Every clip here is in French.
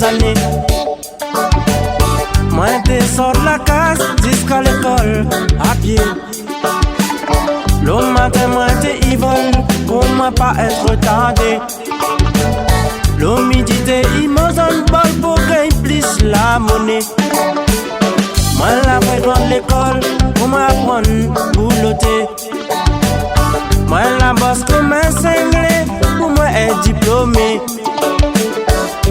Années. Moi t'es sort de la case jusqu'à l'école à pied. Le matin moi t'es ivole pour moi pas être retardé. Le midi t'es immoson bol pour gagner plus la monnaie. Moi la fréquente l'école pour moi apprendre boulotter. Moi la bosse comme un cinglé pour moi être diplômé.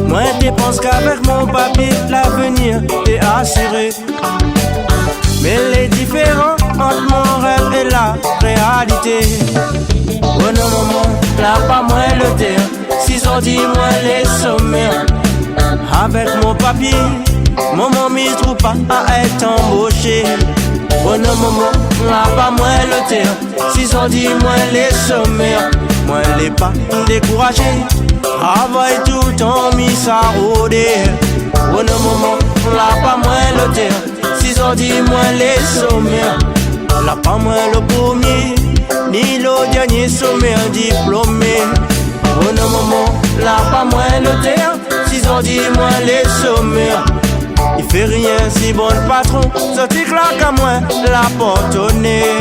Moi dépense qu'avec mon papier l'avenir est assuré. Mais les différents entre mon rêve et la réalité. Oh non maman, là pas moi le terre. Si on dit moi les sommaires. Avec mon papier, maman m'y trouve pas à être embauché. Oh non maman, là pas moi le terre. Si on dit moi les sommaires. Moi les pas découragé. Travaille tout le temps, mis ça rôder. Bon moment, là pas moins le terre. Si on dit moins les sommaires. Là pas moins le premier, ni le dernier sommaire diplômé. Bon moment, là pas moins le terre. Si on dit moins les sommaires. Il fait rien si bon le patron. Sorti claque à moi, la porte au nez.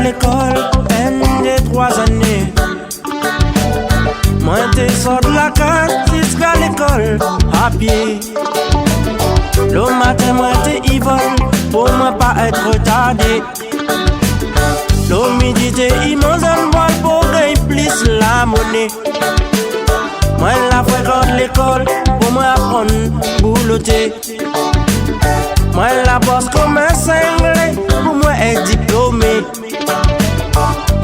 L'école, peine des 3 années. Moi t'es sort de la case jusqu'à l'école à pied. Le matin moi t'es ivole pour moi pas être retardé. Le midi t'es immense voile pour gagner plus la monnaie. Moi la fréquente l'école pour moi apprendre boulotter. Moi la bosse comme un cinglé pour moi être diplômé.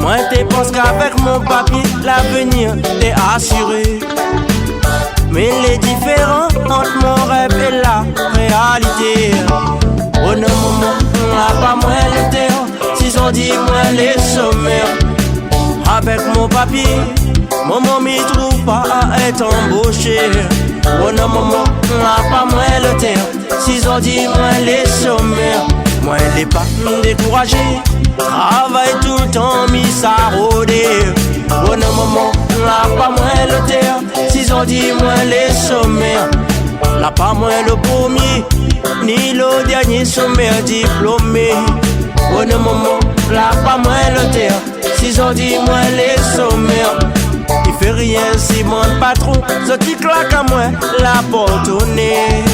Moi t'es pense qu'avec mon papier l'avenir t'es assuré. Mais les différents entre mon rêve et la réalité. Oh non maman, on n'a pas moins le terre. Si on dit moins les sommaires. Avec mon papier, maman m'y trouve pas à être embauché. Oh non maman, on n'a pas moins le terre. Si on dit moins les sommaires. Moi les pas découragé. Travaille tout le temps, mis ça rôder. Oh non maman, là pas moins le terre. Si on dit moins les sommaires. Là pas moins le premier, ni le dernier sommaire diplômé. Oh non maman, là pas moins le terre. Si on dit moins les sommaires. Il fait rien si mon patron, ce petit claque à moi, la porte au nez.